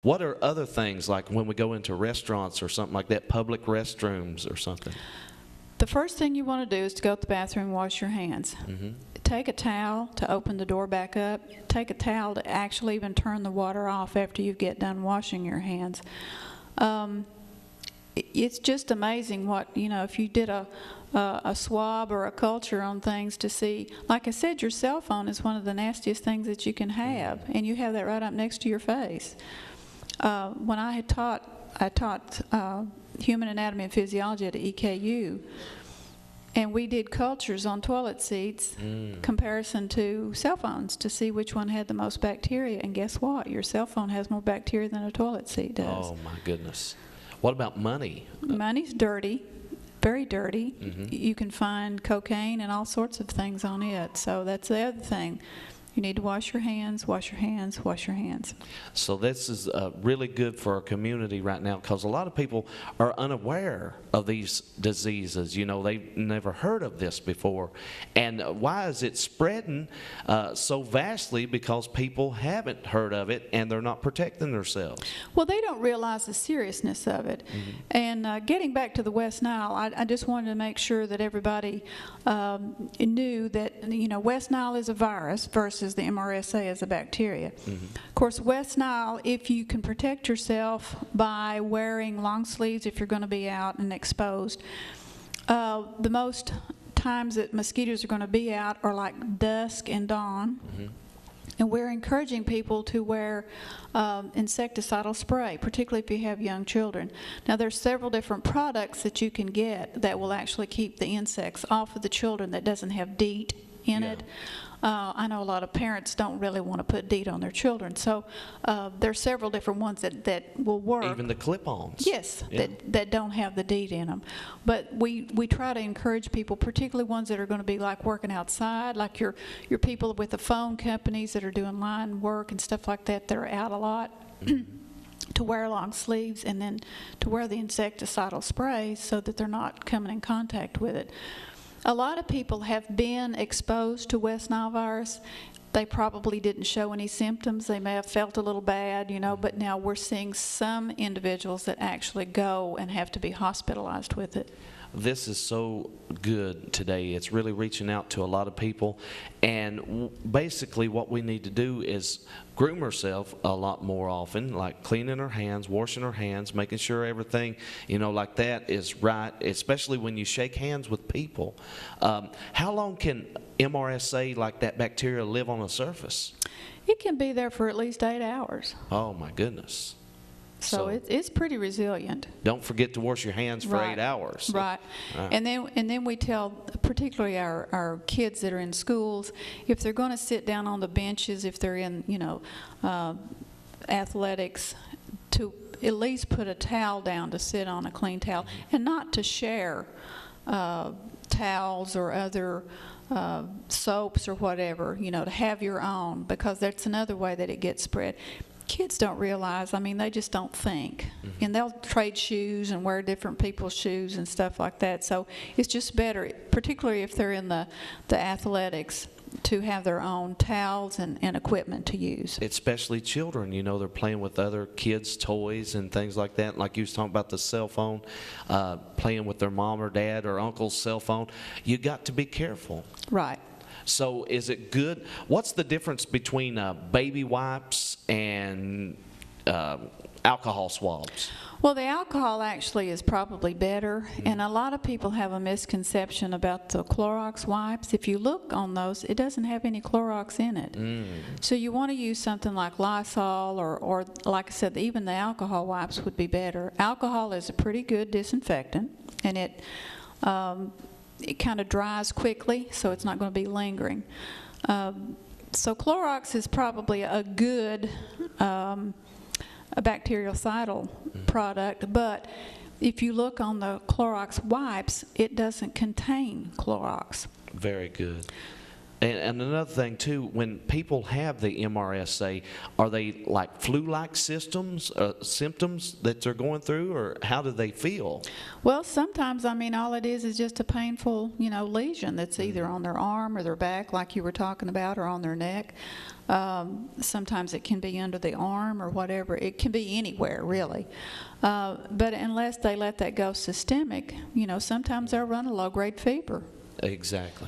What are other things like when we go into restaurants or something like that, public restrooms or something? The first thing you want to do is to go to the bathroom and wash your hands. Mm-hmm. Take a towel to open the door back up. Take a towel to actually even turn the water off after you get done washing your hands. It's just amazing what, if you did a swab or a culture on things to see. Like I said, your cell phone is one of the nastiest things that you can have, and you have that right up next to your face. When I taught human anatomy and physiology at EKU, and we did cultures on toilet seats, comparison to cell phones, to see which one had the most bacteria. And guess what? Your cell phone has more bacteria than a toilet seat does. Oh, my goodness. What about money? Money's dirty, very dirty. Mm-hmm. You can find cocaine and all sorts of things on it. So that's the other thing. You need to wash your hands, wash your hands, wash your hands. So this is really good for our community right now, because a lot of people are unaware of these diseases. They've never heard of this before. And why is it spreading so vastly? Because people haven't heard of it and they're not protecting themselves. Well, they don't realize the seriousness of it. Mm-hmm. And getting back to the West Nile, I just wanted to make sure that everybody knew that, West Nile is a virus versus the MRSA is a bacteria. Mm-hmm. Of course, West Nile, if you can protect yourself by wearing long sleeves if you're going to be out and exposed, the most times that mosquitoes are going to be out are like dusk and dawn. Mm-hmm. And we're encouraging people to wear insecticidal spray, particularly if you have young children. Now, there's several different products that you can get that will actually keep the insects off of the children that doesn't have DEET in it. I know a lot of parents don't really want to put DEET on their children, so there's several different ones that will work. Even the clip-ons. Yes, Yeah. that don't have the DEET in them. But we try to encourage people, particularly ones that are going to be like working outside, like your people with the phone companies that are doing line work and stuff like that are out a lot, to wear long sleeves and then to wear the insecticidal spray so that they're not coming in contact with it. A lot of people have been exposed to West Nile virus. They probably didn't show any symptoms. They may have felt a little bad, but now we're seeing some individuals that actually go and have to be hospitalized with it. This is so good today. It's really reaching out to a lot of people. And basically what we need to do is groom ourselves a lot more often, like cleaning our hands, washing our hands, making sure everything, like that is right, especially when you shake hands with people. How long can MRSA, like that bacteria, live on a surface? It can be there for at least 8 hours. Oh, my goodness. So it's pretty resilient. Don't forget to wash your hands for Right. 8 hours. Right. And then we tell, particularly our kids that are in schools, if they're going to sit down on the benches, if they're in, athletics, to at least put a towel down to sit on, a clean towel, and not to share towels or other soaps or whatever, to have your own, because that's another way that it gets spread. Kids don't realize, they just don't think. Mm-hmm. And they'll trade shoes and wear different people's shoes and stuff like that. So it's just better, particularly if they're in the athletics, to have their own towels and equipment to use. Especially children, they're playing with other kids' toys and things like that. Like you was talking about the cell phone, playing with their mom or dad or uncle's cell phone. You got to be careful. Right. So is it good? What's the difference between baby wipes and alcohol swabs? Well, the alcohol actually is probably better, and a lot of people have a misconception about the Clorox wipes. If you look on those, it doesn't have any Clorox in it. So you want to use something like Lysol or like I said, even the alcohol wipes would be better. Alcohol is a pretty good disinfectant, and it kind of dries quickly, so it's not going to be lingering. So Clorox is probably a good a bactericidal product, but if you look on the Clorox wipes, it doesn't contain Clorox. Very good. And another thing too, when people have the MRSA, are they like flu-like symptoms that they're going through, or how do they feel? Well, sometimes, I mean, all it is just a painful, lesion that's either on their arm or their back, like you were talking about, or on their neck. Sometimes it can be under the arm or whatever. It can be anywhere, really. But unless they let that go systemic, sometimes they'll run a low-grade fever. Exactly.